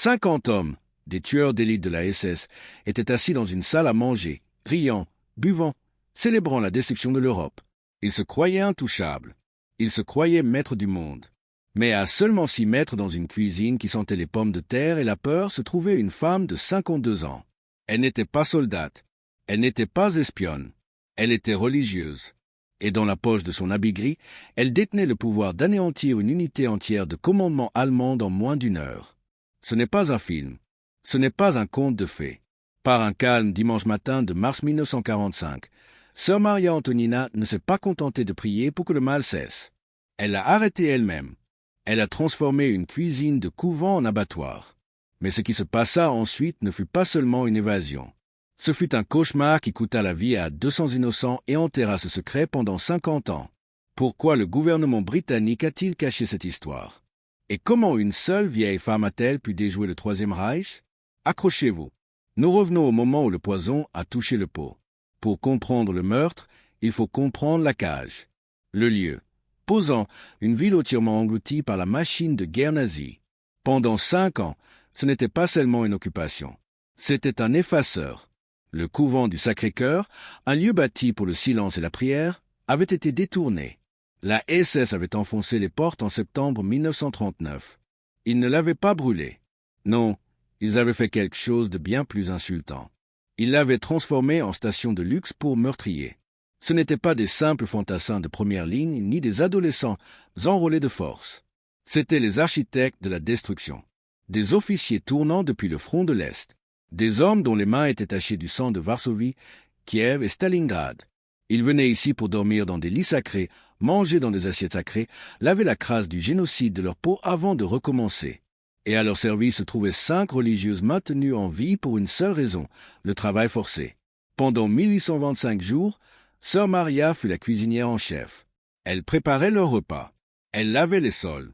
50 hommes, des tueurs d'élite de la SS, étaient assis dans une salle à manger, riant, buvant, célébrant la destruction de l'Europe. Ils se croyaient intouchables. Ils se croyaient maîtres du monde. Mais à seulement 6 mètres dans une cuisine qui sentait les pommes de terre et la peur se trouvait une femme de 52 ans. Elle n'était pas soldate. Elle n'était pas espionne. Elle était religieuse. Et dans la poche de son habit gris, elle détenait le pouvoir d'anéantir une unité entière de commandement allemande en moins d'1 heure. Ce n'est pas un film. Ce n'est pas un conte de fées. Par un calme dimanche matin de mars 1945, sœur Maria Antonina ne s'est pas contentée de prier pour que le mal cesse. Elle l'a arrêté elle-même. Elle a transformé une cuisine de couvent en abattoir. Mais ce qui se passa ensuite ne fut pas seulement une évasion. Ce fut un cauchemar qui coûta la vie à 200 innocents et enterra ce secret pendant 50 ans. Pourquoi le gouvernement britannique a-t-il caché cette histoire? Et comment une seule vieille femme a-t-elle pu déjouer le Troisième Reich? Accrochez-vous. Nous revenons au moment où le poison a touché le pot. Pour comprendre le meurtre, il faut comprendre la cage. Le lieu. Posant, une ville entièrement engloutie par la machine de guerre nazie. Pendant 5 ans, ce n'était pas seulement une occupation. C'était un effaceur. Le couvent du Sacré-Cœur, un lieu bâti pour le silence et la prière, avait été détourné. La SS avait enfoncé les portes en septembre 1939. Ils ne l'avaient pas brûlé. Non, ils avaient fait quelque chose de bien plus insultant. Ils l'avaient transformé en station de luxe pour meurtriers. Ce n'étaient pas des simples fantassins de première ligne, ni des adolescents enrôlés de force. C'étaient les architectes de la destruction. Des officiers tournant depuis le front de l'Est. Des hommes dont les mains étaient tachées du sang de Varsovie, Kiev et Stalingrad. Ils venaient ici pour dormir dans des lits sacrés, manger dans des assiettes sacrées, laver la crasse du génocide de leur peau avant de recommencer. Et à leur service se trouvaient 5 religieuses maintenues en vie pour une seule raison, le travail forcé. Pendant 1825 jours, sœur Maria fut la cuisinière en chef. Elle préparait leurs repas. Elle lavait les sols.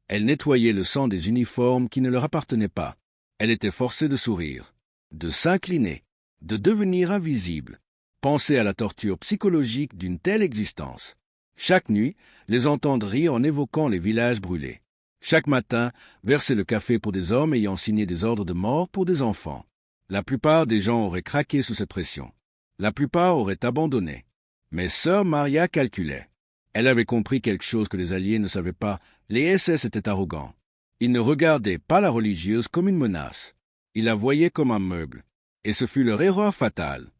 Elle nettoyait le sang des uniformes qui ne leur appartenaient pas. Elle était forcée de sourire, de s'incliner, de devenir invisible. Pensez à la torture psychologique d'une telle existence. Chaque nuit, les entendre rire en évoquant les villages brûlés. Chaque matin, verser le café pour des hommes ayant signé des ordres de mort pour des enfants. La plupart des gens auraient craqué sous cette pression. La plupart auraient abandonné. Mais sœur Maria calculait. Elle avait compris quelque chose que les Alliés ne savaient pas. Les SS étaient arrogants. Ils ne regardaient pas la religieuse comme une menace. Ils la voyaient comme un meuble. Et ce fut leur erreur fatale.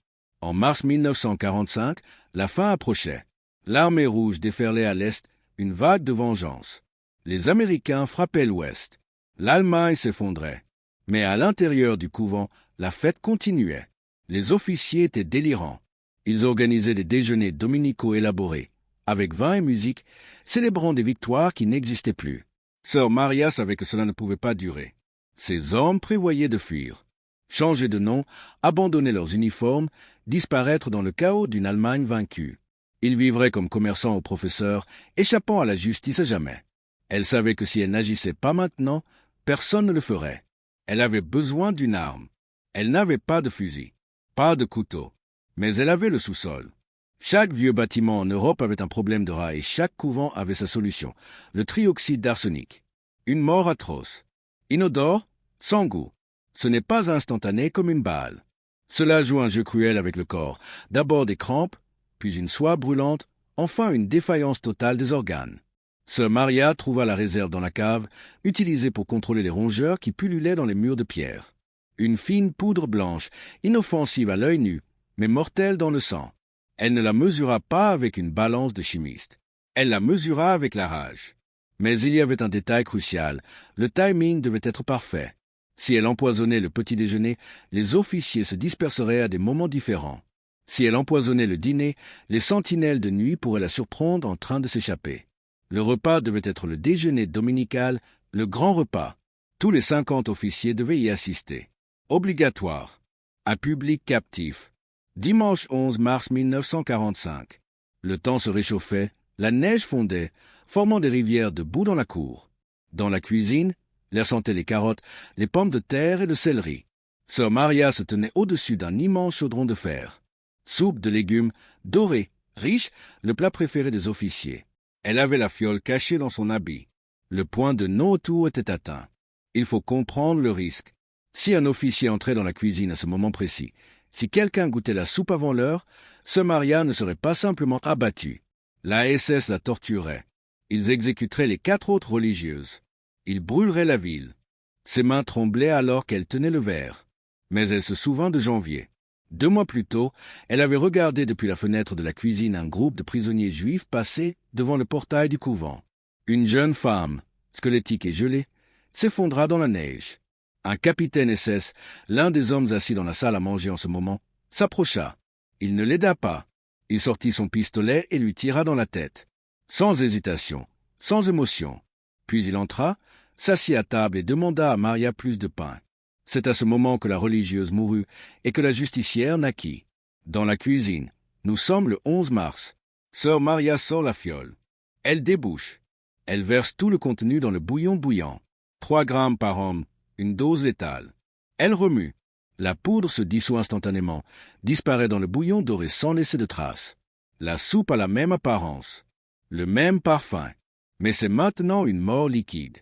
En mars 1945, la fin approchait. L'armée rouge déferlait à l'Est une vague de vengeance. Les Américains frappaient l'Ouest. L'Allemagne s'effondrait. Mais à l'intérieur du couvent, la fête continuait. Les officiers étaient délirants. Ils organisaient des déjeuners dominicaux élaborés, avec vin et musique, célébrant des victoires qui n'existaient plus. Sœur Maria savait que cela ne pouvait pas durer. Ces hommes prévoyaient de fuir, changer de nom, abandonner leurs uniformes, disparaître dans le chaos d'une Allemagne vaincue. Ils vivraient comme commerçants ou professeurs, échappant à la justice à jamais. Elle savait que si elle n'agissait pas maintenant, personne ne le ferait. Elle avait besoin d'une arme. Elle n'avait pas de fusil, pas de couteau, mais elle avait le sous-sol. Chaque vieux bâtiment en Europe avait un problème de rats et chaque couvent avait sa solution, le trioxyde d'arsenic. Une mort atroce. Inodore, sans goût. Ce n'est pas instantané comme une balle. Cela joue un jeu cruel avec le corps. D'abord des crampes, puis une soie brûlante, enfin une défaillance totale des organes. Sœur Maria trouva la réserve dans la cave, utilisée pour contrôler les rongeurs qui pullulaient dans les murs de pierre. Une fine poudre blanche, inoffensive à l'œil nu, mais mortelle dans le sang. Elle ne la mesura pas avec une balance de chimiste. Elle la mesura avec la rage. Mais il y avait un détail crucial. Le timing devait être parfait. Si elle empoisonnait le petit déjeuner, les officiers se disperseraient à des moments différents. Si elle empoisonnait le dîner, les sentinelles de nuit pourraient la surprendre en train de s'échapper. Le repas devait être le déjeuner dominical, le grand repas. Tous les 50 officiers devaient y assister. Obligatoire. À public captif. Dimanche 11 mars 1945. Le temps se réchauffait, la neige fondait, formant des rivières de boue dans la cour. Dans la cuisine, l'air sentait les carottes, les pommes de terre et le céleri. Sœur Maria se tenait au-dessus d'un immense chaudron de fer. Soupe de légumes, dorée, riche, le plat préféré des officiers. Elle avait la fiole cachée dans son habit. Le point de non-retour était atteint. Il faut comprendre le risque. Si un officier entrait dans la cuisine à ce moment précis, si quelqu'un goûtait la soupe avant l'heure, ce Maria ne serait pas simplement abattu. La SS la torturerait. Ils exécuteraient les 4 autres religieuses. Ils brûleraient la ville. Ses mains tremblaient alors qu'elle tenait le verre. Mais elle se souvint de Janvier. 2 mois plus tôt, elle avait regardé depuis la fenêtre de la cuisine un groupe de prisonniers juifs passer devant le portail du couvent. Une jeune femme, squelettique et gelée, s'effondra dans la neige. Un capitaine SS, l'un des hommes assis dans la salle à manger en ce moment, s'approcha. Il ne l'aida pas. Il sortit son pistolet et lui tira dans la tête. Sans hésitation, sans émotion. Puis il entra, s'assit à table et demanda à Maria plus de pain. C'est à ce moment que la religieuse mourut et que la justicière naquit. Dans la cuisine, nous sommes le 11 mars. Sœur Maria sort la fiole. Elle débouche. Elle verse tout le contenu dans le bouillon bouillant. 3 grammes par homme, une dose létale. Elle remue. La poudre se dissout instantanément, disparaît dans le bouillon doré sans laisser de traces. La soupe a la même apparence, le même parfum, mais c'est maintenant une mort liquide.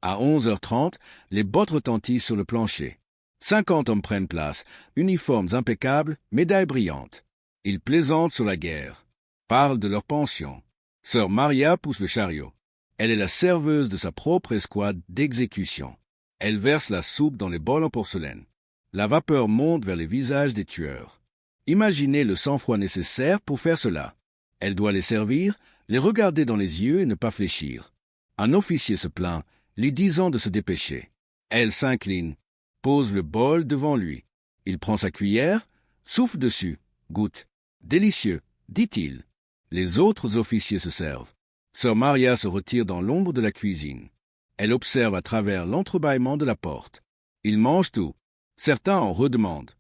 À 11h30, les bottes retentissent sur le plancher. 50 hommes prennent place, uniformes impeccables, médailles brillantes. Ils plaisantent sur la guerre, parlent de leur pension. Sœur Maria pousse le chariot. Elle est la serveuse de sa propre escouade d'exécution. Elle verse la soupe dans les bols en porcelaine. La vapeur monte vers les visages des tueurs. Imaginez le sang-froid nécessaire pour faire cela. Elle doit les servir, les regarder dans les yeux et ne pas fléchir. Un officier se plaint, lui disant de se dépêcher. Elle s'incline, pose le bol devant lui. Il prend sa cuillère, souffle dessus, goûte. Délicieux, dit-il. Les autres officiers se servent. Sœur Maria se retire dans l'ombre de la cuisine. Elle observe à travers l'entrebâillement de la porte. Ils mangent tout. Certains en redemandent.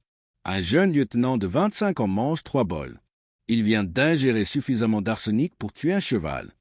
Un jeune lieutenant de 25 ans mange 3 bols. Il vient d'ingérer suffisamment d'arsenic pour tuer un cheval.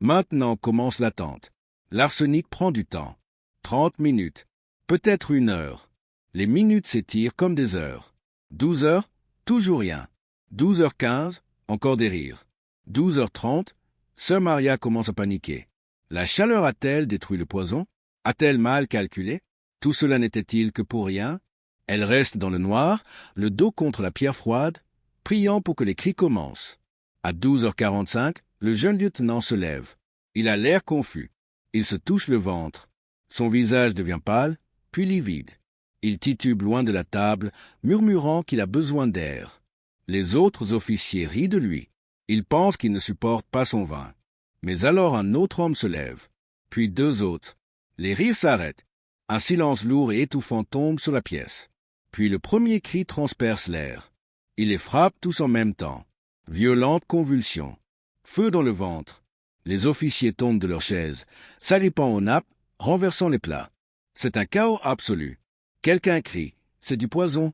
Maintenant commence l'attente. L'arsenic prend du temps. 30 minutes, peut-être 1 heure. Les minutes s'étirent comme des heures. 12 heures, toujours rien. 12h15, encore des rires. 12h30, sœur Maria commence à paniquer. La chaleur a-t-elle détruit le poison? A-t-elle mal calculé? Tout cela n'était-il que pour rien? Elle reste dans le noir, le dos contre la pierre froide, priant pour que les cris commencent. À 12h45, le jeune lieutenant se lève. Il a l'air confus. Il se touche le ventre. Son visage devient pâle, puis livide. Il titube loin de la table, murmurant qu'il a besoin d'air. Les autres officiers rient de lui. Ils pensent qu'il ne supporte pas son vin. Mais alors un autre homme se lève, puis 2 autres. Les rires s'arrêtent. Un silence lourd et étouffant tombe sur la pièce. Puis le premier cri transperce l'air. Il les frappe tous en même temps. Violente convulsion. Feu dans le ventre. Les officiers tombent de leurs chaises, s'agrippant aux nappes, renversant les plats. C'est un chaos absolu. Quelqu'un crie. C'est du poison.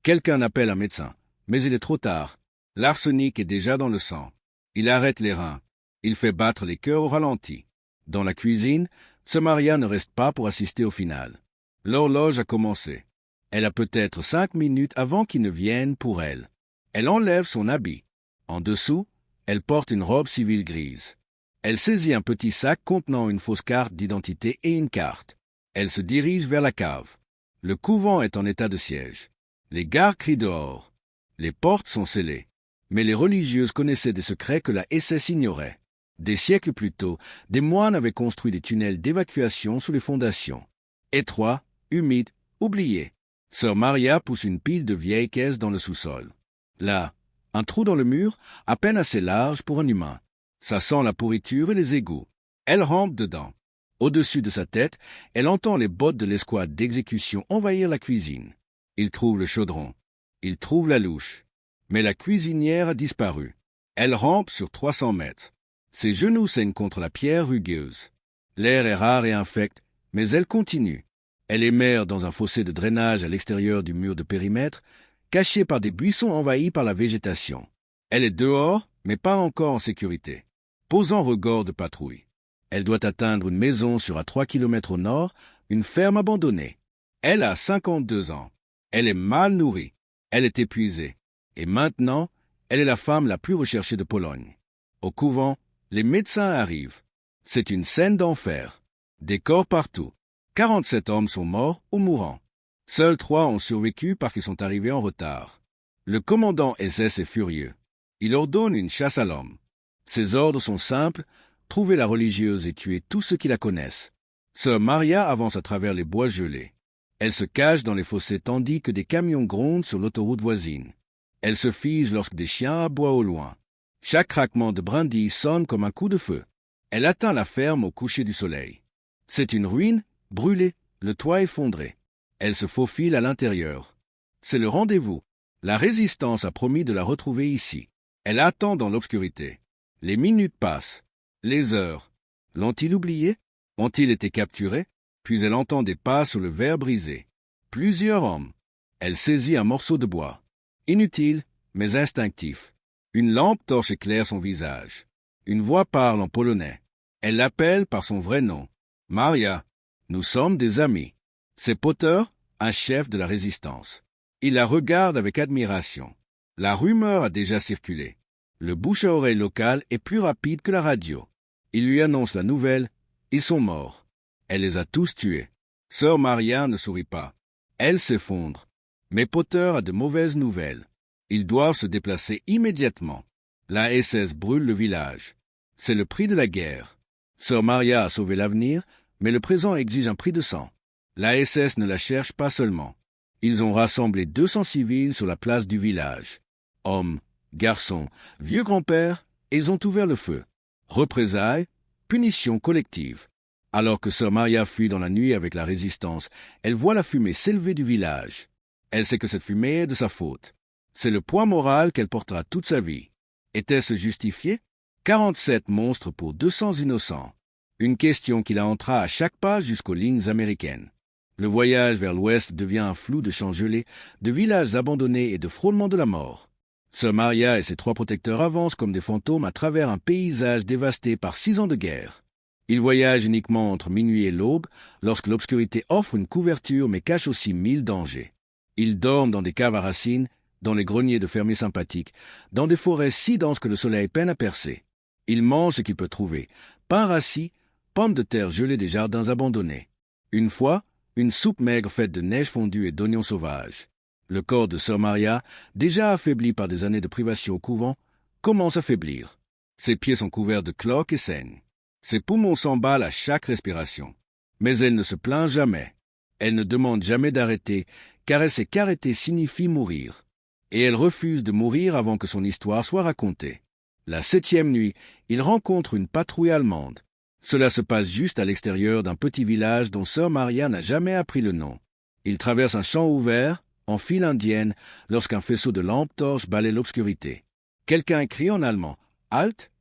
Quelqu'un appelle un médecin. Mais il est trop tard. L'arsenic est déjà dans le sang. Il arrête les reins. Il fait battre les cœurs au ralenti. Dans la cuisine, sœur Maria ne reste pas pour assister au final. L'horloge a commencé. Elle a peut-être 5 minutes avant qu'il ne vienne pour elle. Elle enlève son habit. En dessous, elle porte une robe civile grise. Elle saisit un petit sac contenant une fausse carte d'identité et une carte. Elle se dirige vers la cave. Le couvent est en état de siège. Les gardes crient dehors. Les portes sont scellées. Mais les religieuses connaissaient des secrets que la SS ignorait. Des siècles plus tôt, des moines avaient construit des tunnels d'évacuation sous les fondations. Étroits, humides, oubliés. Sœur Maria pousse une pile de vieilles caisses dans le sous-sol. Là, un trou dans le mur, à peine assez large pour un humain. Ça sent la pourriture et les égouts. Elle rampe dedans. Au-dessus de sa tête, elle entend les bottes de l'escouade d'exécution envahir la cuisine. Il trouve le chaudron. Il trouve la louche. Mais la cuisinière a disparu. Elle rampe sur 300 mètres. Ses genoux saignent contre la pierre rugueuse. L'air est rare et infect, mais elle continue. Elle émerge dans un fossé de drainage à l'extérieur du mur de périmètre, caché par des buissons envahis par la végétation. Elle est dehors, mais pas encore en sécurité. Posant regard de patrouille. Elle doit atteindre une maison sur à 3 kilomètres au nord, une ferme abandonnée. Elle a 52 ans. Elle est mal nourrie. Elle est épuisée. Et maintenant, elle est la femme la plus recherchée de Pologne. Au couvent, les médecins arrivent. C'est une scène d'enfer. Des corps partout. 47 hommes sont morts ou mourants. Seuls 3 ont survécu parce qu'ils sont arrivés en retard. Le commandant SS est furieux. Il ordonne une chasse à l'homme. Ses ordres sont simples, trouver la religieuse et tuer tous ceux qui la connaissent. Sœur Maria avance à travers les bois gelés. Elle se cache dans les fossés tandis que des camions grondent sur l'autoroute voisine. Elle se fige lorsque des chiens aboient au loin. Chaque craquement de brindilles sonne comme un coup de feu. Elle atteint la ferme au coucher du soleil. C'est une ruine, brûlée, le toit effondré. Elle se faufile à l'intérieur. C'est le rendez-vous. La résistance a promis de la retrouver ici. Elle attend dans l'obscurité. Les minutes passent. Les heures. L'ont-ils oublié? Ont-ils été capturés? Puis elle entend des pas sur le verre brisé. Plusieurs hommes. Elle saisit un morceau de bois. Inutile, mais instinctif. Une lampe torche éclaire son visage. Une voix parle en polonais. Elle l'appelle par son vrai nom. Maria. Nous sommes des amis. C'est Potter, un chef de la résistance. Il la regarde avec admiration. La rumeur a déjà circulé. Le bouche-à-oreille local est plus rapide que la radio. Il lui annonce la nouvelle. Ils sont morts. Elle les a tous tués. Sœur Maria ne sourit pas. Elle s'effondre. Mais Potter a de mauvaises nouvelles. Ils doivent se déplacer immédiatement. La SS brûle le village. C'est le prix de la guerre. Sœur Maria a sauvé l'avenir, mais le présent exige un prix de sang. La SS ne la cherche pas seulement. Ils ont rassemblé 200 civils sur la place du village. Hommes, garçons, vieux grands-pères, et ils ont ouvert le feu. Représailles, punition collective. Alors que sœur Maria fuit dans la nuit avec la résistance, elle voit la fumée s'élever du village. Elle sait que cette fumée est de sa faute. C'est le poids moral qu'elle portera toute sa vie. Était-ce justifié? 47 monstres pour 200 innocents. Une question qui la hantera à chaque pas jusqu'aux lignes américaines. Le voyage vers l'ouest devient un flou de champs gelés, de villages abandonnés et de frôlements de la mort. Sœur Maria et ses 3 protecteurs avancent comme des fantômes à travers un paysage dévasté par 6 ans de guerre. Ils voyagent uniquement entre minuit et l'aube, lorsque l'obscurité offre une couverture mais cache aussi 1000 dangers. Ils dorment dans des caves à racines, dans les greniers de fermiers sympathiques, dans des forêts si denses que le soleil peine à percer. Ils mangent ce qu'ils peuvent trouver, pain rassis, pommes de terre gelées des jardins abandonnés. Une fois, une soupe maigre faite de neige fondue et d'oignons sauvages. Le corps de sœur Maria, déjà affaibli par des années de privation au couvent, commence à faiblir. Ses pieds sont couverts de cloques et saignent. Ses poumons s'emballent à chaque respiration. Mais elle ne se plaint jamais. Elle ne demande jamais d'arrêter, car elle sait qu'arrêter signifie mourir. Et elle refuse de mourir avant que son histoire soit racontée. La 7e nuit, il rencontre une patrouille allemande. Cela se passe juste à l'extérieur d'un petit village dont sœur Maria n'a jamais appris le nom. Il traverse un champ ouvert, en file indienne, lorsqu'un faisceau de lampes torches balaie l'obscurité. Quelqu'un crie en allemand « Halt !»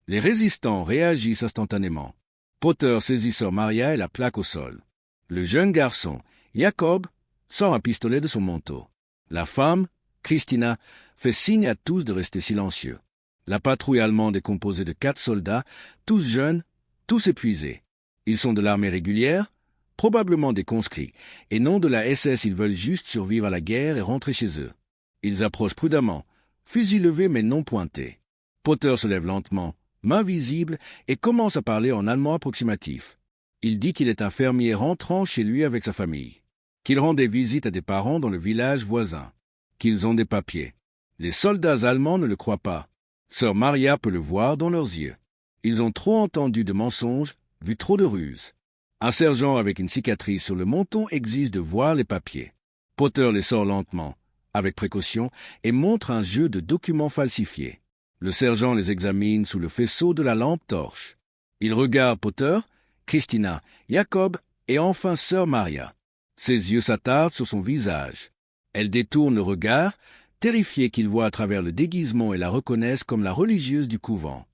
Les résistants réagissent instantanément. Potter saisit sœur Maria et la plaque au sol. Le jeune garçon, Jacob, sort un pistolet de son manteau. La femme, Christina, fait signe à tous de rester silencieux. La patrouille allemande est composée de 4 soldats, tous jeunes, tous épuisés. Ils sont de l'armée régulière, probablement des conscrits, et non de la SS, ils veulent juste survivre à la guerre et rentrer chez eux. Ils approchent prudemment, fusil levé mais non pointé. Potter se lève lentement, main visible, et commence à parler en allemand approximatif. Il dit qu'il est un fermier rentrant chez lui avec sa famille, qu'il rend des visites à des parents dans le village voisin, qu'ils ont des papiers. Les soldats allemands ne le croient pas. Sœur Maria peut le voir dans leurs yeux. Ils ont trop entendu de mensonges, vu trop de ruses. Un sergent avec une cicatrice sur le menton exige de voir les papiers. Potter les sort lentement, avec précaution, et montre un jeu de documents falsifiés. Le sergent les examine sous le faisceau de la lampe torche. Il regarde Potter, Christina, Jacob et enfin sœur Maria. Ses yeux s'attardent sur son visage. Elle détourne le regard, terrifiée qu'il voit à travers le déguisement et la reconnaisse comme la religieuse du couvent.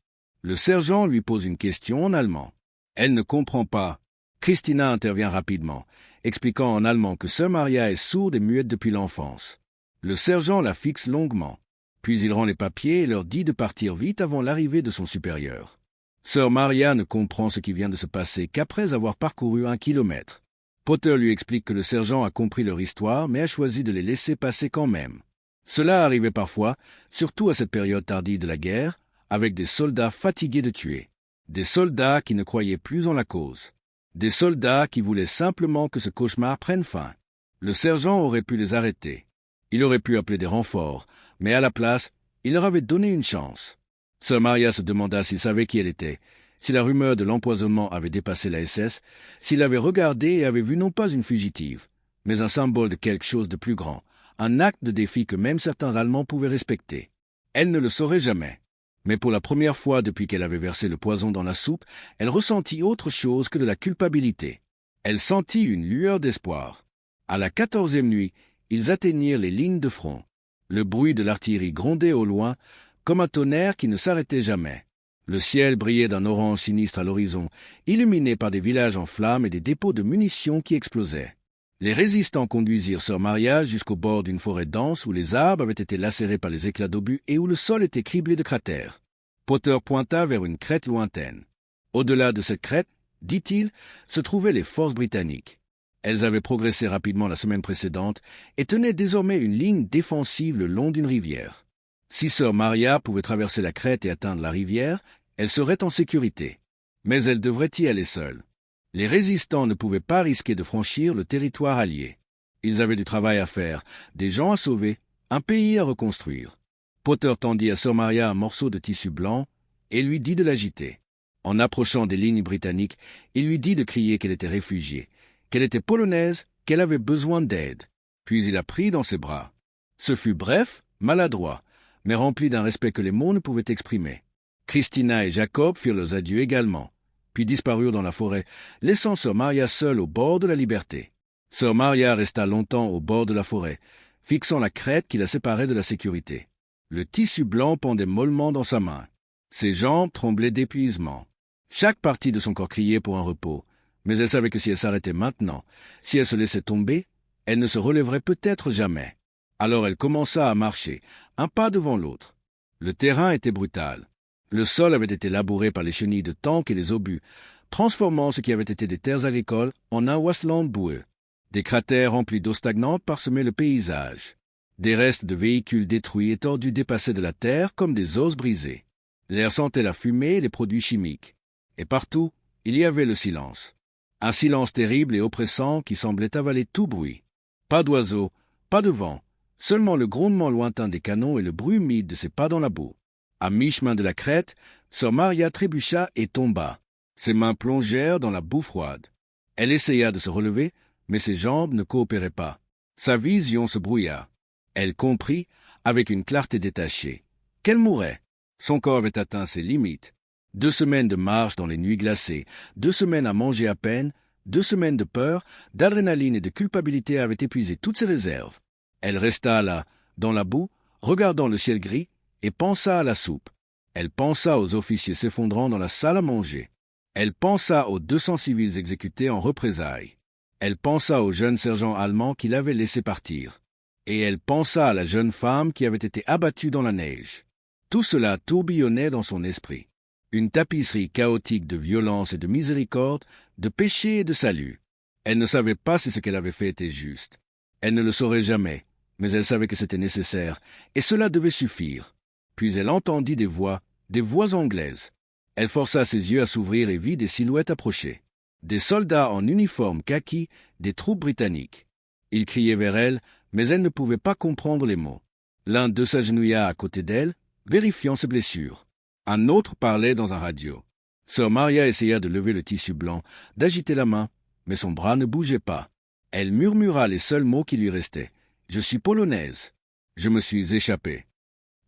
Le sergent lui pose une question en allemand. Elle ne comprend pas. Christina intervient rapidement, expliquant en allemand que sœur Maria est sourde et muette depuis l'enfance. Le sergent la fixe longuement. Puis il rend les papiers et leur dit de partir vite avant l'arrivée de son supérieur. Sœur Maria ne comprend ce qui vient de se passer qu'après avoir parcouru 1 kilomètre. Potter lui explique que le sergent a compris leur histoire, mais a choisi de les laisser passer quand même. Cela arrivait parfois, surtout à cette période tardive de la guerre, avec des soldats fatigués de tuer. Des soldats qui ne croyaient plus en la cause. Des soldats qui voulaient simplement que ce cauchemar prenne fin. Le sergent aurait pu les arrêter. Il aurait pu appeler des renforts, mais à la place, il leur avait donné une chance. Sir Maria se demanda s'il savait qui elle était, si la rumeur de l'empoisonnement avait dépassé la SS, s'il avait regardé et avait vu non pas une fugitive, mais un symbole de quelque chose de plus grand, un acte de défi que même certains Allemands pouvaient respecter. Elle ne le saurait jamais. Mais pour la première fois depuis qu'elle avait versé le poison dans la soupe, elle ressentit autre chose que de la culpabilité. Elle sentit une lueur d'espoir. À la 14e nuit, ils atteignirent les lignes de front. Le bruit de l'artillerie grondait au loin, comme un tonnerre qui ne s'arrêtait jamais. Le ciel brillait d'un orange sinistre à l'horizon, illuminé par des villages en flammes et des dépôts de munitions qui explosaient. Les résistants conduisirent Sir Maria jusqu'au bord d'une forêt dense où les arbres avaient été lacérés par les éclats d'obus et où le sol était criblé de cratères. Potter pointa vers une crête lointaine. Au-delà de cette crête, dit-il, se trouvaient les forces britanniques. Elles avaient progressé rapidement la semaine précédente et tenaient désormais une ligne défensive le long d'une rivière. Si Sir Maria pouvait traverser la crête et atteindre la rivière, elle serait en sécurité. Mais elle devrait y aller seule. Les résistants ne pouvaient pas risquer de franchir le territoire allié. Ils avaient du travail à faire, des gens à sauver, un pays à reconstruire. Potter tendit à Sir Maria un morceau de tissu blanc et lui dit de l'agiter. En approchant des lignes britanniques, il lui dit de crier qu'elle était réfugiée, qu'elle était polonaise, qu'elle avait besoin d'aide. Puis il la prit dans ses bras. Ce fut bref, maladroit, mais rempli d'un respect que les mots ne pouvaient exprimer. Christina et Jacob firent leurs adieux également, puis disparurent dans la forêt, laissant Sir Maria seule au bord de la liberté. Sir Maria resta longtemps au bord de la forêt, fixant la crête qui la séparait de la sécurité. Le tissu blanc pendait mollement dans sa main. Ses jambes tremblaient d'épuisement. Chaque partie de son corps criait pour un repos, mais elle savait que si elle s'arrêtait maintenant, si elle se laissait tomber, elle ne se relèverait peut-être jamais. Alors elle commença à marcher, un pas devant l'autre. Le terrain était brutal. Le sol avait été labouré par les chenilles de tanks et les obus, transformant ce qui avait été des terres agricoles en un wasteland boueux. Des cratères remplis d'eau stagnante parsemaient le paysage. Des restes de véhicules détruits et tordus dépassaient de la terre comme des os brisés. L'air sentait la fumée et les produits chimiques. Et partout, il y avait le silence. Un silence terrible et oppressant qui semblait avaler tout bruit. Pas d'oiseaux, pas de vent, seulement le grondement lointain des canons et le bruit humide de ses pas dans la boue. À mi-chemin de la crête, Sir Maria trébucha et tomba. Ses mains plongèrent dans la boue froide. Elle essaya de se relever, mais ses jambes ne coopéraient pas. Sa vision se brouilla. Elle comprit, avec une clarté détachée, qu'elle mourrait. Son corps avait atteint ses limites. 2 semaines de marche dans les nuits glacées, 2 semaines à manger à peine, 2 semaines de peur, d'adrénaline et de culpabilité avaient épuisé toutes ses réserves. Elle resta là, dans la boue, regardant le ciel gris, et pensa à la soupe. Elle pensa aux officiers s'effondrant dans la salle à manger. Elle pensa aux 200 civils exécutés en représailles. Elle pensa au jeune sergent allemand qui l'avait laissé partir. Et elle pensa à la jeune femme qui avait été abattue dans la neige. Tout cela tourbillonnait dans son esprit. Une tapisserie chaotique de violence et de miséricorde, de péché et de salut. Elle ne savait pas si ce qu'elle avait fait était juste. Elle ne le saurait jamais, mais elle savait que c'était nécessaire, et cela devait suffire. Puis elle entendit des voix anglaises. Elle força ses yeux à s'ouvrir et vit des silhouettes approcher. Des soldats en uniforme kaki, des troupes britanniques. Ils criaient vers elle, mais elle ne pouvait pas comprendre les mots. L'un d'eux s'agenouilla à côté d'elle, vérifiant ses blessures. Un autre parlait dans un radio. Sir Maria essaya de lever le tissu blanc, d'agiter la main, mais son bras ne bougeait pas. Elle murmura les seuls mots qui lui restaient. « Je suis polonaise. Je me suis échappée. »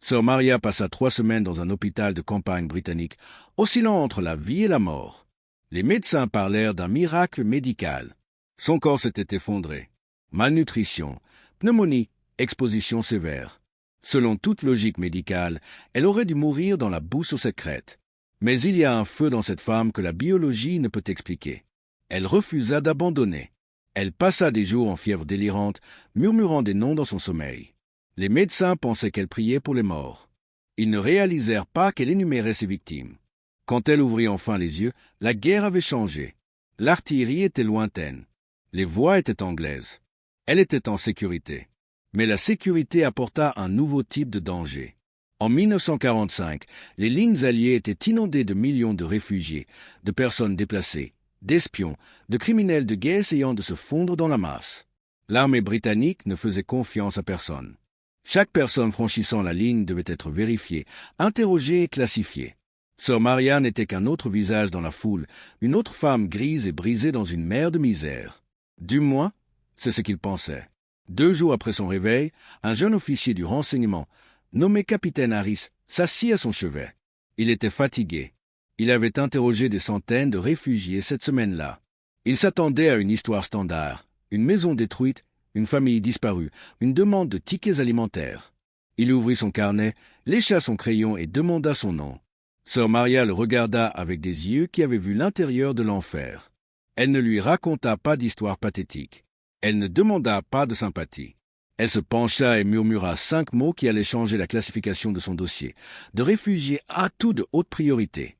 Sir Maria passa 3 semaines dans un hôpital de campagne britannique, oscillant entre la vie et la mort. Les médecins parlèrent d'un miracle médical. Son corps s'était effondré. Malnutrition, pneumonie, exposition sévère. Selon toute logique médicale, elle aurait dû mourir dans la boue sur cette crête. Mais il y a un feu dans cette femme que la biologie ne peut expliquer. Elle refusa d'abandonner. Elle passa des jours en fièvre délirante, murmurant des noms dans son sommeil. Les médecins pensaient qu'elle priait pour les morts. Ils ne réalisèrent pas qu'elle énumérait ses victimes. Quand elle ouvrit enfin les yeux, la guerre avait changé. L'artillerie était lointaine. Les voix étaient anglaises. Elle était en sécurité. Mais la sécurité apporta un nouveau type de danger. En 1945, les lignes alliées étaient inondées de millions de réfugiés, de personnes déplacées, d'espions, de criminels de guerre essayant de se fondre dans la masse. L'armée britannique ne faisait confiance à personne. Chaque personne franchissant la ligne devait être vérifiée, interrogée et classifiée. Sœur Maria n'était qu'un autre visage dans la foule, une autre femme grise et brisée dans une mer de misère. Du moins, c'est ce qu'il pensait. 2 jours après son réveil, un jeune officier du renseignement, nommé capitaine Harris, s'assit à son chevet. Il était fatigué. Il avait interrogé des centaines de réfugiés cette semaine-là. Il s'attendait à une histoire standard, une maison détruite, une famille disparue, une demande de tickets alimentaires. Il ouvrit son carnet, lécha son crayon et demanda son nom. Sœur Maria le regarda avec des yeux qui avaient vu l'intérieur de l'enfer. Elle ne lui raconta pas d'histoire pathétique. Elle ne demanda pas de sympathie. Elle se pencha et murmura 5 mots qui allaient changer la classification de son dossier. De réfugié à tout de haute priorité.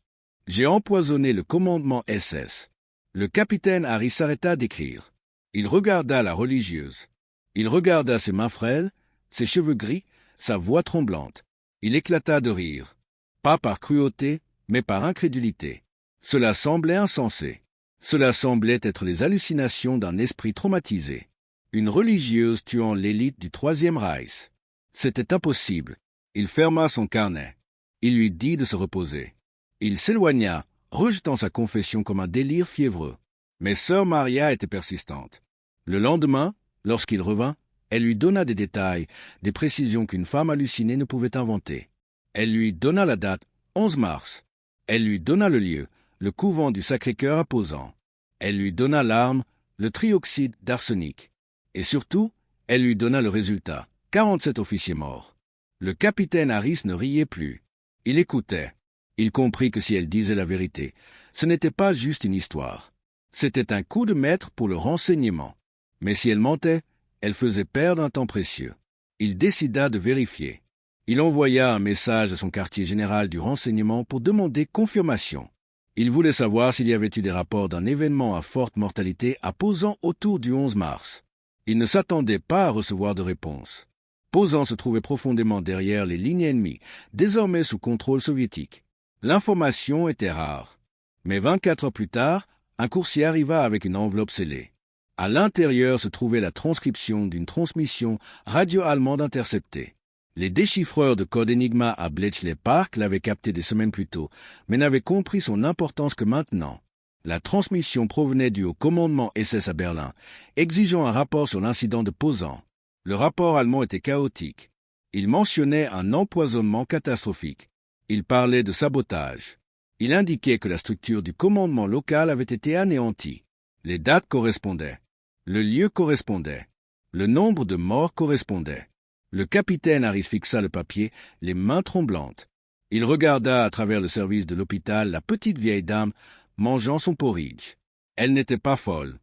J'ai empoisonné le commandement SS. Le capitaine Harris s'arrêta d'écrire. Il regarda la religieuse. Il regarda ses mains frêles, ses cheveux gris, sa voix tremblante. Il éclata de rire. Pas par cruauté, mais par incrédulité. Cela semblait insensé. Cela semblait être les hallucinations d'un esprit traumatisé. Une religieuse tuant l'élite du Troisième Reich. C'était impossible. Il ferma son carnet. Il lui dit de se reposer. Il s'éloigna, rejetant sa confession comme un délire fiévreux. Mais sœur Maria était persistante. Le lendemain, lorsqu'il revint, elle lui donna des détails, des précisions qu'une femme hallucinée ne pouvait inventer. Elle lui donna la date, 11 mars. Elle lui donna le lieu, le couvent du Sacré-Cœur à Posan. Elle lui donna l'arme, le trioxyde d'arsenic. Et surtout, elle lui donna le résultat, 47 officiers morts. Le capitaine Harris ne riait plus. Il écoutait. Il comprit que si elle disait la vérité, ce n'était pas juste une histoire. C'était un coup de maître pour le renseignement. Mais si elle mentait, elle faisait perdre un temps précieux. Il décida de vérifier. Il envoya un message à son quartier général du renseignement pour demander confirmation. Il voulait savoir s'il y avait eu des rapports d'un événement à forte mortalité à Posan autour du 11 mars. Il ne s'attendait pas à recevoir de réponse. Posan se trouvait profondément derrière les lignes ennemies, désormais sous contrôle soviétique. L'information était rare. Mais 24 heures plus tard, un coursier arriva avec une enveloppe scellée. À l'intérieur se trouvait la transcription d'une transmission radio-allemande interceptée. Les déchiffreurs de code Enigma à Bletchley Park l'avaient capté des semaines plus tôt, mais n'avaient compris son importance que maintenant. La transmission provenait du haut commandement SS à Berlin, exigeant un rapport sur l'incident de Posan. Le rapport allemand était chaotique. Il mentionnait un empoisonnement catastrophique. Il parlait de sabotage. Il indiquait que la structure du commandement local avait été anéantie. Les dates correspondaient. Le lieu correspondait. Le nombre de morts correspondait. Le capitaine Harris fixa le papier, les mains tremblantes. Il regarda à travers le service de l'hôpital la petite vieille dame mangeant son porridge. Elle n'était pas folle.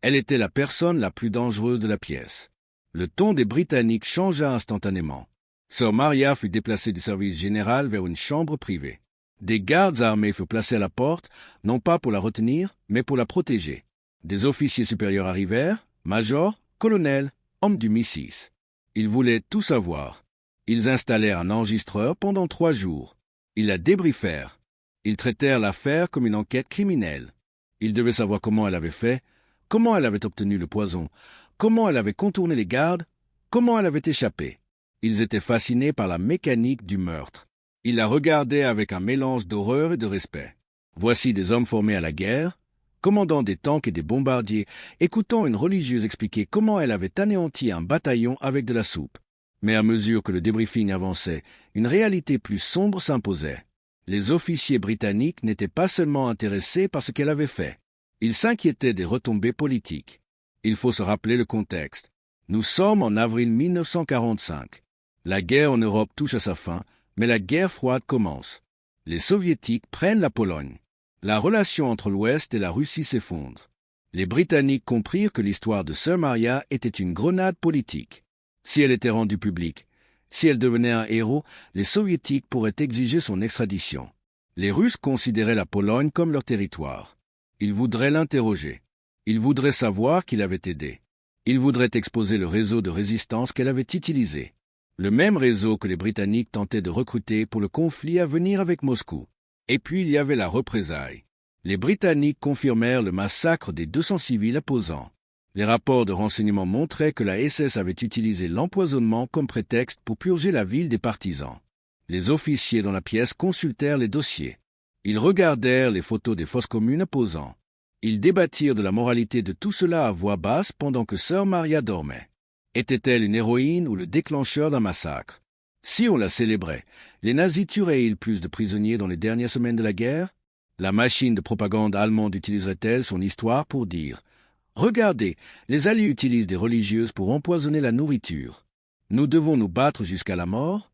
Elle était la personne la plus dangereuse de la pièce. Le ton des Britanniques changea instantanément. Sœur Maria fut déplacée du service général vers une chambre privée. Des gardes armés furent placés à la porte, non pas pour la retenir, mais pour la protéger. Des officiers supérieurs arrivèrent, majors, colonels, hommes du MI6. Ils voulaient tout savoir. Ils installèrent un enregistreur pendant 3 jours. Ils la débriefèrent. Ils traitèrent l'affaire comme une enquête criminelle. Ils devaient savoir comment elle avait fait, comment elle avait obtenu le poison, comment elle avait contourné les gardes, comment elle avait échappé. Ils étaient fascinés par la mécanique du meurtre. Ils la regardaient avec un mélange d'horreur et de respect. Voici des hommes formés à la guerre, commandant des tanks et des bombardiers, écoutant une religieuse expliquer comment elle avait anéanti un bataillon avec de la soupe. Mais à mesure que le débriefing avançait, une réalité plus sombre s'imposait. Les officiers britanniques n'étaient pas seulement intéressés par ce qu'elle avait fait. Ils s'inquiétaient des retombées politiques. Il faut se rappeler le contexte. Nous sommes en avril 1945. La guerre en Europe touche à sa fin, mais la guerre froide commence. Les Soviétiques prennent la Pologne. La relation entre l'Ouest et la Russie s'effondre. Les Britanniques comprirent que l'histoire de Sœur Maria était une grenade politique. Si elle était rendue publique, si elle devenait un héros, les Soviétiques pourraient exiger son extradition. Les Russes considéraient la Pologne comme leur territoire. Ils voudraient l'interroger. Ils voudraient savoir qui l'avait aidée. Ils voudraient exposer le réseau de résistance qu'elle avait utilisé. Le même réseau que les Britanniques tentaient de recruter pour le conflit à venir avec Moscou. Et puis il y avait la représaille. Les Britanniques confirmèrent le massacre des 200 civils opposants. Les rapports de renseignement montraient que la SS avait utilisé l'empoisonnement comme prétexte pour purger la ville des partisans. Les officiers dans la pièce consultèrent les dossiers. Ils regardèrent les photos des fosses communes opposants. Ils débattirent de la moralité de tout cela à voix basse pendant que sœur Maria dormait. Était-elle une héroïne ou le déclencheur d'un massacre? Si on la célébrait, les nazis tueraient-ils plus de prisonniers dans les dernières semaines de la guerre? La machine de propagande allemande utiliserait-elle son histoire pour dire « Regardez, les Alliés utilisent des religieuses pour empoisonner la nourriture. Nous devons nous battre jusqu'à la mort ?»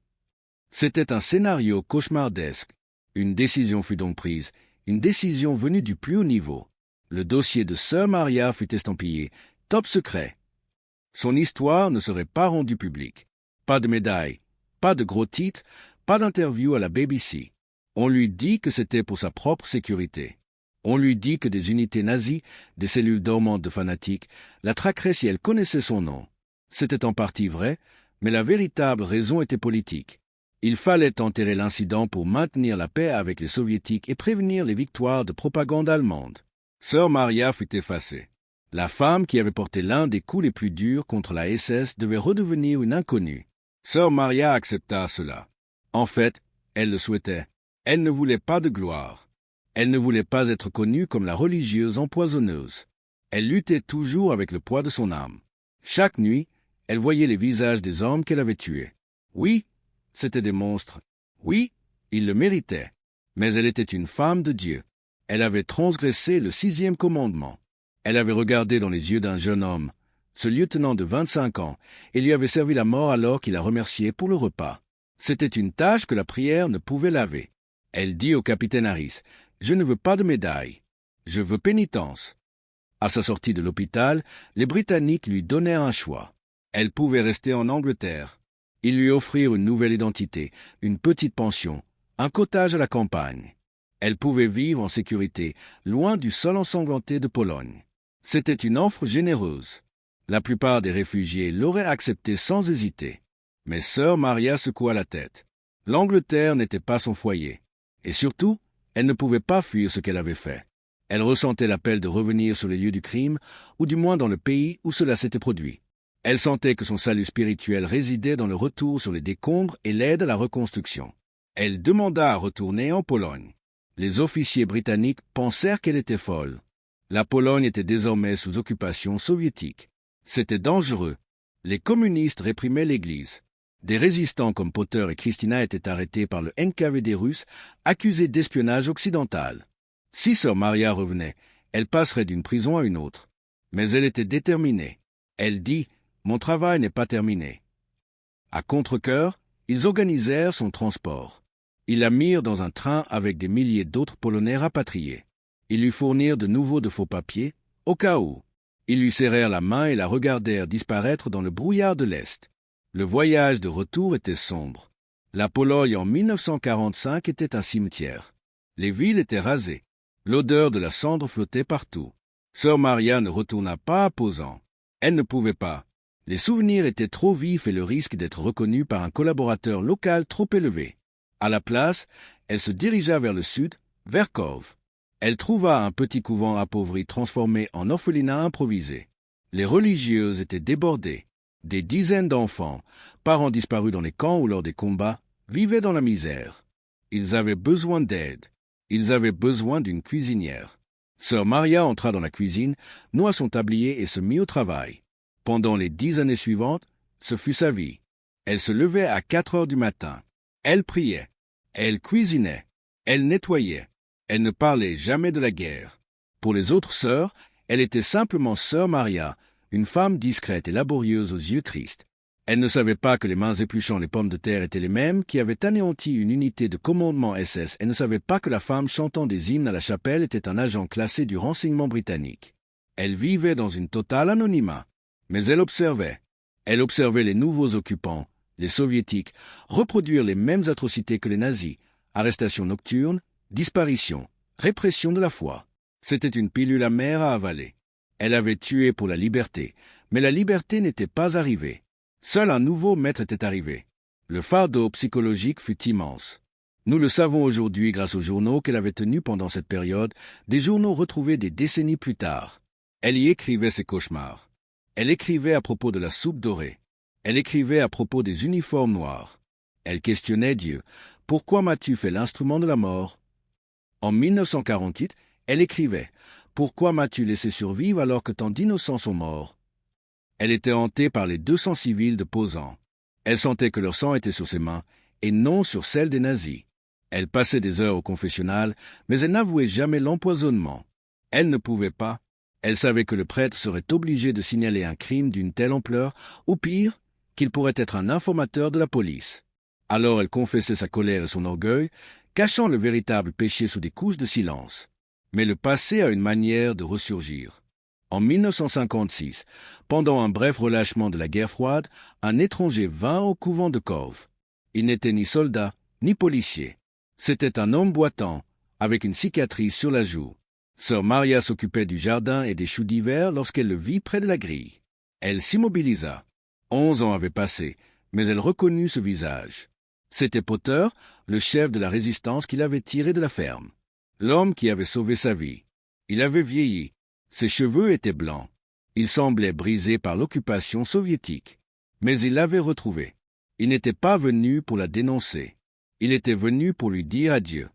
C'était un scénario cauchemardesque. Une décision fut donc prise, une décision venue du plus haut niveau. Le dossier de sœur Maria fut estampillé « Top secret ». Son histoire ne serait pas rendue publique. Pas de médaille, pas de gros titres, pas d'interview à la BBC. On lui dit que c'était pour sa propre sécurité. On lui dit que des unités nazies, des cellules dormantes de fanatiques, la traqueraient si elles connaissaient son nom. C'était en partie vrai, mais la véritable raison était politique. Il fallait enterrer l'incident pour maintenir la paix avec les soviétiques et prévenir les victoires de propagande allemande. Sœur Maria fut effacée. La femme qui avait porté l'un des coups les plus durs contre la SS devait redevenir une inconnue. Sœur Maria accepta cela. En fait, elle le souhaitait. Elle ne voulait pas de gloire. Elle ne voulait pas être connue comme la religieuse empoisonneuse. Elle luttait toujours avec le poids de son âme. Chaque nuit, elle voyait les visages des hommes qu'elle avait tués. Oui, c'étaient des monstres. Oui, ils le méritaient. Mais elle était une femme de Dieu. Elle avait transgressé le 6e commandement. Elle avait regardé dans les yeux d'un jeune homme, ce lieutenant de 25 ans, et lui avait servi la mort alors qu'il la remerciait pour le repas. C'était une tâche que la prière ne pouvait laver. Elle dit au capitaine Harris, « Je ne veux pas de médaille. Je veux pénitence. » À sa sortie de l'hôpital, les Britanniques lui donnèrent un choix. Elle pouvait rester en Angleterre. Ils lui offrirent une nouvelle identité, une petite pension, un cottage à la campagne. Elle pouvait vivre en sécurité, loin du sol ensanglanté de Pologne. C'était une offre généreuse. La plupart des réfugiés l'auraient acceptée sans hésiter. Mais sœur Maria secoua la tête. L'Angleterre n'était pas son foyer. Et surtout, elle ne pouvait pas fuir ce qu'elle avait fait. Elle ressentait l'appel de revenir sur les lieux du crime, ou du moins dans le pays où cela s'était produit. Elle sentait que son salut spirituel résidait dans le retour sur les décombres et l'aide à la reconstruction. Elle demanda à retourner en Pologne. Les officiers britanniques pensèrent qu'elle était folle. La Pologne était désormais sous occupation soviétique. C'était dangereux. Les communistes réprimaient l'Église. Des résistants comme Potter et Christina étaient arrêtés par le NKVD russe, accusés d'espionnage occidental. Si sœur Maria revenait, elle passerait d'une prison à une autre. Mais elle était déterminée. Elle dit « Mon travail n'est pas terminé ». À contre-cœur, ils organisèrent son transport. Ils la mirent dans un train avec des milliers d'autres Polonais rapatriés. Ils lui fournirent de nouveau de faux papiers, au cas où. Ils lui serrèrent la main et la regardèrent disparaître dans le brouillard de l'Est. Le voyage de retour était sombre. La Pologne en 1945 était un cimetière. Les villes étaient rasées. L'odeur de la cendre flottait partout. Sœur Maria ne retourna pas à Posan. Elle ne pouvait pas. Les souvenirs étaient trop vifs et le risque d'être reconnue par un collaborateur local trop élevé. À la place, elle se dirigea vers le sud, vers Kov. Elle trouva un petit couvent appauvri transformé en orphelinat improvisé. Les religieuses étaient débordées. Des dizaines d'enfants, parents disparus dans les camps ou lors des combats, vivaient dans la misère. Ils avaient besoin d'aide. Ils avaient besoin d'une cuisinière. Sœur Maria entra dans la cuisine, noua son tablier et se mit au travail. Pendant les 10 années suivantes, ce fut sa vie. Elle se levait à 4 heures du matin. Elle priait. Elle cuisinait. Elle nettoyait. Elle ne parlait jamais de la guerre. Pour les autres sœurs, elle était simplement sœur Maria, une femme discrète et laborieuse aux yeux tristes. Elle ne savait pas que les mains épluchant les pommes de terre étaient les mêmes qui avaient anéanti une unité de commandement SS. Elle ne savait pas que la femme chantant des hymnes à la chapelle était un agent classé du renseignement britannique. Elle vivait dans une totale anonymat. Mais elle observait. Elle observait les nouveaux occupants, les soviétiques, reproduire les mêmes atrocités que les nazis, arrestations nocturnes, disparition, répression de la foi. C'était une pilule amère à avaler. Elle avait tué pour la liberté, mais la liberté n'était pas arrivée. Seul un nouveau maître était arrivé. Le fardeau psychologique fut immense. Nous le savons aujourd'hui grâce aux journaux qu'elle avait tenus pendant cette période, des journaux retrouvés des décennies plus tard. Elle y écrivait ses cauchemars. Elle écrivait à propos de la soupe dorée. Elle écrivait à propos des uniformes noirs. Elle questionnait Dieu. « Pourquoi m'as-tu fait l'instrument de la mort ?» En 1948, elle écrivait « Pourquoi m'as-tu laissé survivre alors que tant d'innocents sont morts ?» Elle était hantée par les 200 civils de Posan. Elle sentait que leur sang était sur ses mains, et non sur celle des nazis. Elle passait des heures au confessionnal, mais elle n'avouait jamais l'empoisonnement. Elle ne pouvait pas. Elle savait que le prêtre serait obligé de signaler un crime d'une telle ampleur, ou pire, qu'il pourrait être un informateur de la police. Alors elle confessait sa colère et son orgueil, cachant le véritable péché sous des couches de silence. Mais le passé a une manière de ressurgir. En 1956, pendant un bref relâchement de la guerre froide, un étranger vint au couvent de Cove. Il n'était ni soldat, ni policier. C'était un homme boitant, avec une cicatrice sur la joue. Sœur Maria s'occupait du jardin et des choux d'hiver lorsqu'elle le vit près de la grille. Elle s'immobilisa. 11 ans avaient passé, mais elle reconnut ce visage. C'était Potter, le chef de la résistance qui l'avait tiré de la ferme. L'homme qui avait sauvé sa vie. Il avait vieilli. Ses cheveux étaient blancs. Il semblait brisé par l'occupation soviétique. Mais il l'avait retrouvé. Il n'était pas venu pour la dénoncer. Il était venu pour lui dire adieu.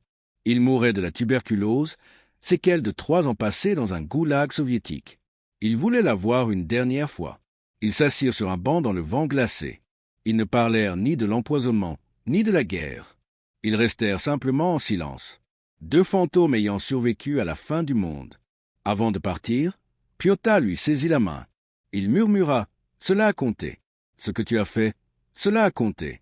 Il mourait de la tuberculose, séquelle de 3 ans passés dans un goulag soviétique. Il voulait la voir une dernière fois. Ils s'assirent sur un banc dans le vent glacé. Ils ne parlèrent ni de l'empoisonnement, ni de la guerre. Ils restèrent simplement en silence. 2 fantômes ayant survécu à la fin du monde. Avant de partir, Piotr lui saisit la main. Il murmura « Cela a compté. Ce que tu as fait, cela a compté. »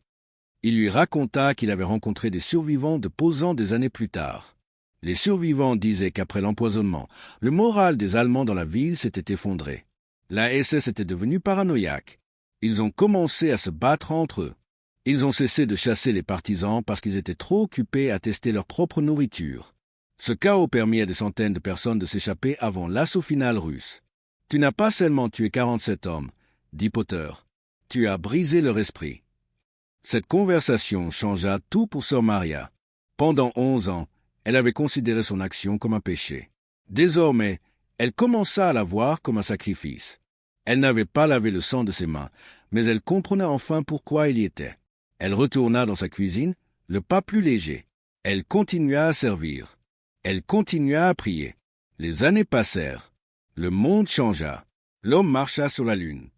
Il lui raconta qu'il avait rencontré des survivants de Posan des années plus tard. Les survivants disaient qu'après l'empoisonnement, le moral des Allemands dans la ville s'était effondré. La SS était devenue paranoïaque. Ils ont commencé à se battre entre eux. Ils ont cessé de chasser les partisans parce qu'ils étaient trop occupés à tester leur propre nourriture. Ce chaos permit à des centaines de personnes de s'échapper avant l'assaut final russe. « Tu n'as pas seulement tué 47 hommes, » dit Potter. « Tu as brisé leur esprit. » Cette conversation changea tout pour sœur Maria. Pendant 11 ans, elle avait considéré son action comme un péché. Désormais, elle commença à la voir comme un sacrifice. Elle n'avait pas lavé le sang de ses mains, mais elle comprenait enfin pourquoi il y était. Elle retourna dans sa cuisine, le pas plus léger. Elle continua à servir. Elle continua à prier. Les années passèrent. Le monde changea. L'homme marcha sur la lune.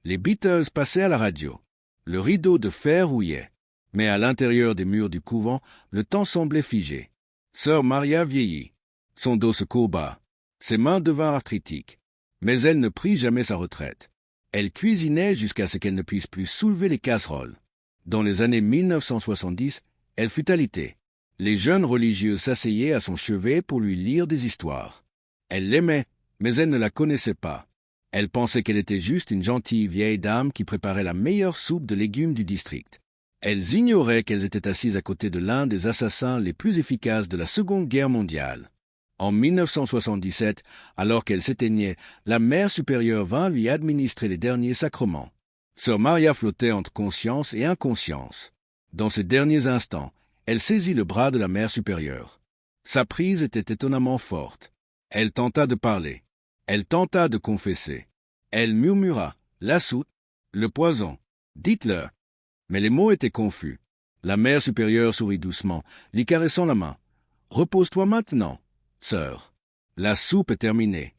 Les Beatles passaient à la radio. Le rideau de fer rouillait. Mais à l'intérieur des murs du couvent, le temps semblait figé. Sœur Maria vieillit. Son dos se courba. Ses mains devinrent arthritiques. Mais elle ne prit jamais sa retraite. Elle cuisinait jusqu'à ce qu'elle ne puisse plus soulever les casseroles. Dans les années 1970, elle fut alitée. Les jeunes religieux s'asseyaient à son chevet pour lui lire des histoires. Elle l'aimait, mais elle ne la connaissait pas. Elle pensait qu'elle était juste une gentille vieille dame qui préparait la meilleure soupe de légumes du district. Elles ignoraient qu'elles étaient assises à côté de l'un des assassins les plus efficaces de la Seconde Guerre mondiale. En 1977, alors qu'elle s'éteignait, la mère supérieure vint lui administrer les derniers sacrements. Sœur Maria flottait entre conscience et inconscience. Dans ces derniers instants, elle saisit le bras de la mère supérieure. Sa prise était étonnamment forte. Elle tenta de parler. Elle tenta de confesser. Elle murmura « la soupe, le poison, dites-leur ». Mais les mots étaient confus. La mère supérieure sourit doucement, lui caressant la main. « Repose-toi maintenant, sœur. La soupe est terminée. »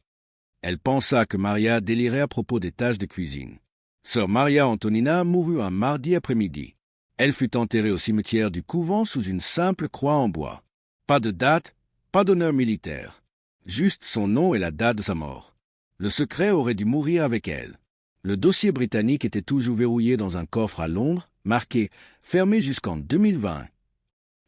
Elle pensa que Maria délirait à propos des tâches de cuisine. Sœur Maria Antonina mourut un mardi après-midi. Elle fut enterrée au cimetière du couvent sous une simple croix en bois. Pas de date, pas d'honneur militaire. Juste son nom et la date de sa mort. Le secret aurait dû mourir avec elle. Le dossier britannique était toujours verrouillé dans un coffre à Londres, marqué « fermé jusqu'en 2020 ».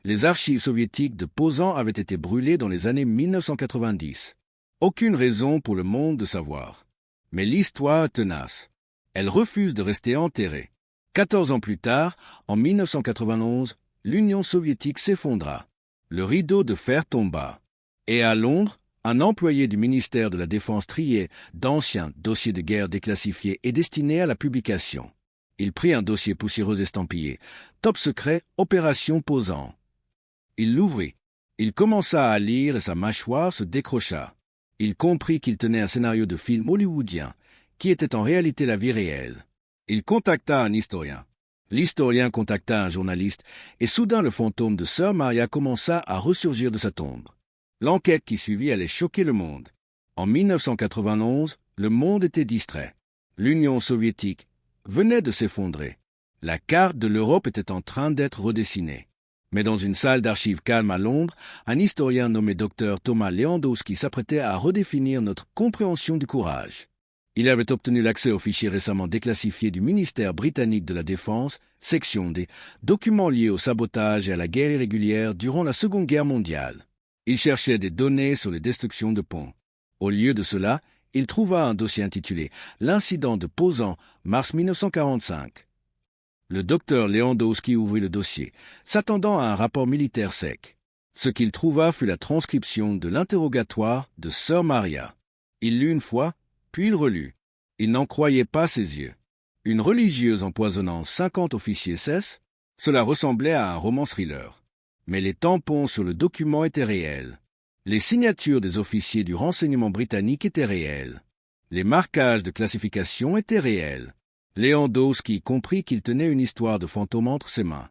Les archives soviétiques de Posan avaient été brûlées dans les années 1990. Aucune raison pour le monde de savoir. Mais l'histoire est tenace. Elle refuse de rester enterrée. 14 ans plus tard, en 1991, l'Union soviétique s'effondra. Le rideau de fer tomba. Et à Londres, un employé du ministère de la Défense triait d'anciens dossiers de guerre déclassifiés et destinés à la publication. Il prit un dossier poussiéreux estampillé « Top secret, opération Posan ». Il l'ouvrit. Il commença à lire et sa mâchoire se décrocha. Il comprit qu'il tenait un scénario de film hollywoodien, qui était en réalité la vie réelle. Il contacta un historien. L'historien contacta un journaliste, et soudain le fantôme de Sœur Maria commença à ressurgir de sa tombe. L'enquête qui suivit allait choquer le monde. En 1991, le monde était distrait. L'Union soviétique venait de s'effondrer. La carte de l'Europe était en train d'être redessinée. Mais dans une salle d'archives calme à Londres, un historien nommé Dr Thomas Lewandowski s'apprêtait à redéfinir notre compréhension du courage. Il avait obtenu l'accès aux fichiers récemment déclassifiés du ministère britannique de la Défense, section des documents liés au sabotage et à la guerre irrégulière durant la Seconde Guerre mondiale. Il cherchait des données sur les destructions de ponts. Au lieu de cela, il trouva un dossier intitulé « L'incident de Posan, mars 1945 ». Le docteur Lewandowski ouvrit le dossier, s'attendant à un rapport militaire sec. Ce qu'il trouva fut la transcription de l'interrogatoire de Sœur Maria. Il lut une fois, puis il relut. Il n'en croyait pas ses yeux. Une religieuse empoisonnant 50 officiers SS, cela ressemblait à un roman thriller. Mais les tampons sur le document étaient réels. Les signatures des officiers du renseignement britannique étaient réelles. Les marquages de classification étaient réels. Lewandowski comprit qu'il tenait une histoire de fantôme entre ses mains.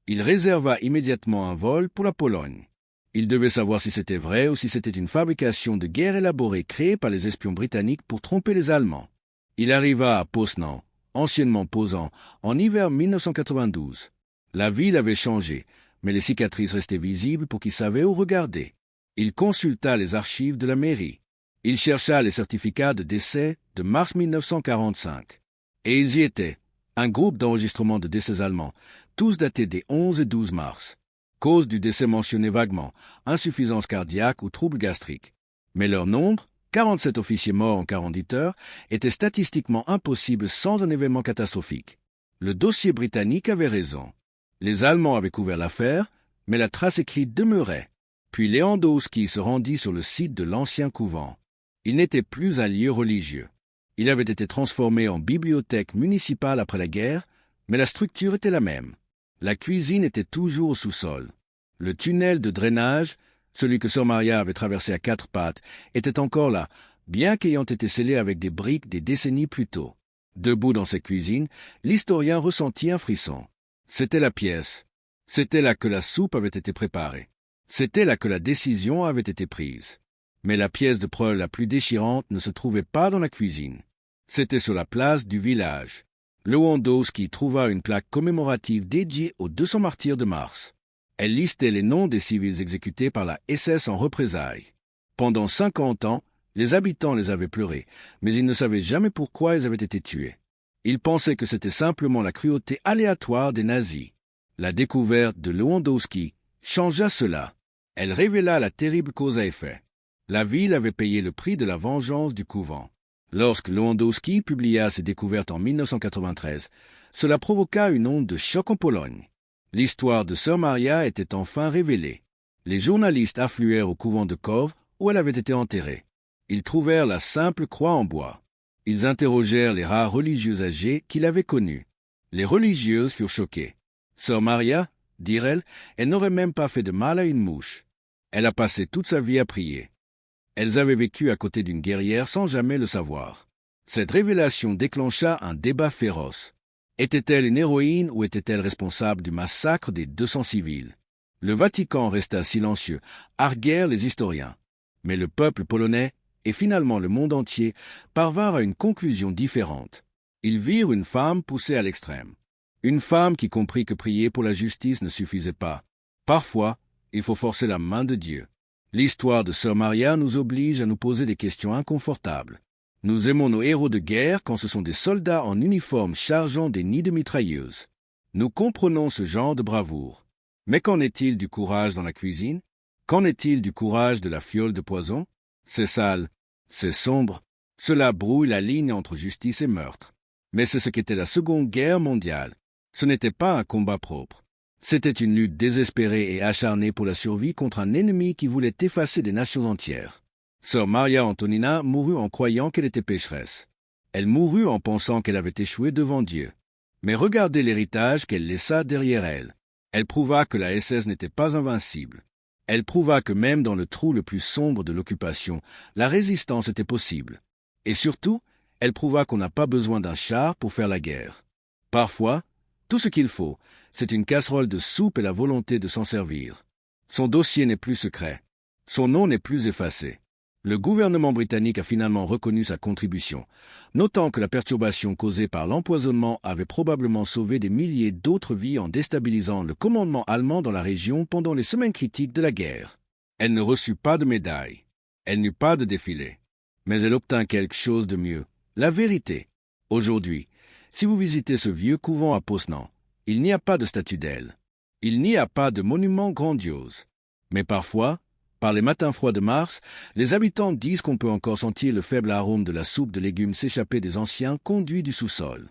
Il réserva immédiatement un vol pour la Pologne. Il devait savoir si c'était vrai ou si c'était une fabrication de guerre élaborée créée par les espions britanniques pour tromper les Allemands. Il arriva à Poznan, anciennement Posan, en hiver 1992. La ville avait changé, mais les cicatrices restaient visibles pour qui savait où regarder. Il consulta les archives de la mairie. Il chercha les certificats de décès de mars 1945. Et ils y étaient, un groupe d'enregistrements de décès allemands, tous datés des 11 et 12 mars. Cause du décès mentionné vaguement, insuffisance cardiaque ou trouble gastrique. Mais leur nombre, 47 officiers morts en 48 heures, était statistiquement impossible sans un événement catastrophique. Le dossier britannique avait raison. Les Allemands avaient couvert l'affaire, mais la trace écrite demeurait. Puis Lewandowski se rendit sur le site de l'ancien couvent. Il n'était plus un lieu religieux. Il avait été transformé en bibliothèque municipale après la guerre, mais la structure était la même. La cuisine était toujours au sous-sol. Le tunnel de drainage, celui que Sœur Maria avait traversé à 4 pattes, était encore là, bien qu'ayant été scellé avec des briques des décennies plus tôt. Debout dans cette cuisine, l'historien ressentit un frisson. C'était la pièce. C'était là que la soupe avait été préparée. C'était là que la décision avait été prise. Mais la pièce de preuve la plus déchirante ne se trouvait pas dans la cuisine. C'était sur la place du village. Lewandowski trouva une plaque commémorative dédiée aux 200 martyrs de Mars. Elle listait les noms des civils exécutés par la SS en représailles. Pendant 50 ans, les habitants les avaient pleurés, mais ils ne savaient jamais pourquoi ils avaient été tués. Ils pensaient que c'était simplement la cruauté aléatoire des nazis. La découverte de Lewandowski changea cela. Elle révéla la terrible cause à effet. La ville avait payé le prix de la vengeance du couvent. Lorsque Lewandowski publia ses découvertes en 1993, cela provoqua une onde de choc en Pologne. L'histoire de Sœur Maria était enfin révélée. Les journalistes affluèrent au couvent de Kov où elle avait été enterrée. Ils trouvèrent la simple croix en bois. Ils interrogèrent les rares religieuses âgées qui l'avaient connue. Les religieuses furent choquées. Sœur Maria, dirent-elles, elle n'aurait même pas fait de mal à une mouche. Elle a passé toute sa vie à prier. Elles avaient vécu à côté d'une guerrière sans jamais le savoir. Cette révélation déclencha un débat féroce. Était-elle une héroïne ou était-elle responsable du massacre des 200 civils? Le Vatican resta silencieux, arguèrent les historiens. Mais le peuple polonais, et finalement le monde entier, parvinrent à une conclusion différente. Ils virent une femme poussée à l'extrême. Une femme qui comprit que prier pour la justice ne suffisait pas. Parfois, il faut forcer la main de Dieu. L'histoire de Sœur Maria nous oblige à nous poser des questions inconfortables. Nous aimons nos héros de guerre quand ce sont des soldats en uniforme chargeant des nids de mitrailleuses. Nous comprenons ce genre de bravoure. Mais qu'en est-il du courage dans la cuisine? Qu'en est-il du courage de la fiole de poison? C'est sale, c'est sombre, cela brouille la ligne entre justice et meurtre. Mais c'est ce qu'était la Seconde Guerre mondiale. Ce n'était pas un combat propre. C'était une lutte désespérée et acharnée pour la survie contre un ennemi qui voulait effacer des nations entières. Sœur Maria Antonina mourut en croyant qu'elle était pécheresse. Elle mourut en pensant qu'elle avait échoué devant Dieu. Mais regardez l'héritage qu'elle laissa derrière elle. Elle prouva que la SS n'était pas invincible. Elle prouva que même dans le trou le plus sombre de l'occupation, la résistance était possible. Et surtout, elle prouva qu'on n'a pas besoin d'un char pour faire la guerre. Parfois, tout ce qu'il faut, c'est une casserole de soupe et la volonté de s'en servir. Son dossier n'est plus secret. Son nom n'est plus effacé. Le gouvernement britannique a finalement reconnu sa contribution, notant que la perturbation causée par l'empoisonnement avait probablement sauvé des milliers d'autres vies en déstabilisant le commandement allemand dans la région pendant les semaines critiques de la guerre. Elle ne reçut pas de médaille. Elle n'eut pas de défilé. Mais elle obtint quelque chose de mieux, la vérité. Aujourd'hui, si vous visitez ce vieux couvent à Poznan, il n'y a pas de statue d'elle. Il n'y a pas de monument grandiose. Mais parfois, par les matins froids de mars, les habitants disent qu'on peut encore sentir le faible arôme de la soupe de légumes s'échapper des anciens conduits du sous-sol.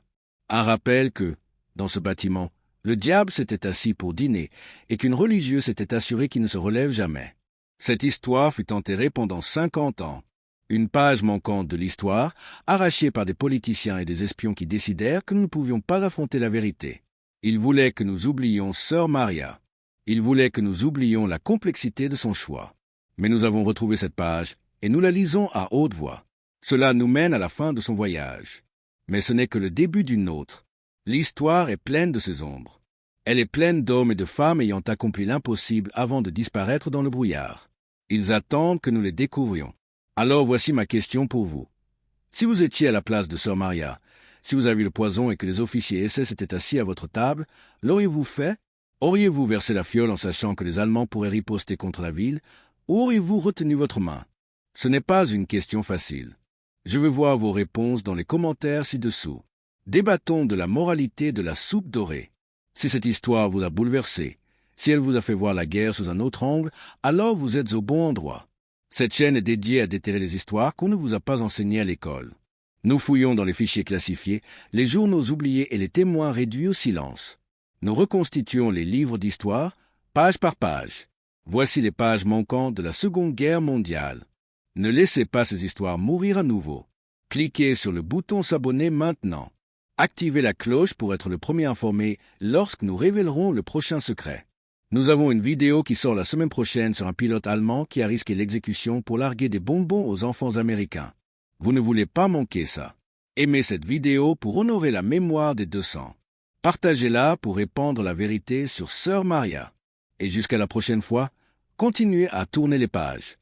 Un rappel que, dans ce bâtiment, le diable s'était assis pour dîner et qu'une religieuse s'était assurée qu'il ne se relève jamais. Cette histoire fut enterrée pendant 50 ans. Une page manquante de l'histoire, arrachée par des politiciens et des espions qui décidèrent que nous ne pouvions pas affronter la vérité. Ils voulaient que nous oublions Sœur Maria. Ils voulaient que nous oublions la complexité de son choix. Mais nous avons retrouvé cette page, et nous la lisons à haute voix. Cela nous mène à la fin de son voyage. Mais ce n'est que le début d'une autre. L'histoire est pleine de ses ombres. Elle est pleine d'hommes et de femmes ayant accompli l'impossible avant de disparaître dans le brouillard. Ils attendent que nous les découvrions. Alors voici ma question pour vous. Si vous étiez à la place de Sœur Maria, si vous aviez le poison et que les officiers SS étaient assis à votre table, l'auriez-vous fait? Auriez-vous versé la fiole en sachant que les Allemands pourraient riposter contre la ville, ou auriez-vous retenu votre main? Ce n'est pas une question facile. Je veux voir vos réponses dans les commentaires ci-dessous. Débattons de la moralité de la soupe dorée. Si cette histoire vous a bouleversé, si elle vous a fait voir la guerre sous un autre angle, alors vous êtes au bon endroit. Cette chaîne est dédiée à déterrer les histoires qu'on ne vous a pas enseignées à l'école. Nous fouillons dans les fichiers classifiés, les journaux oubliés et les témoins réduits au silence. Nous reconstituons les livres d'histoire, page par page. Voici les pages manquantes de la Seconde Guerre mondiale. Ne laissez pas ces histoires mourir à nouveau. Cliquez sur le bouton s'abonner maintenant. Activez la cloche pour être le premier informé lorsque nous révélerons le prochain secret. Nous avons une vidéo qui sort la semaine prochaine sur un pilote allemand qui a risqué l'exécution pour larguer des bonbons aux enfants américains. Vous ne voulez pas manquer ça. Aimez cette vidéo pour honorer la mémoire des 200. Partagez-la pour répandre la vérité sur Sœur Maria. Et jusqu'à la prochaine fois, continuez à tourner les pages.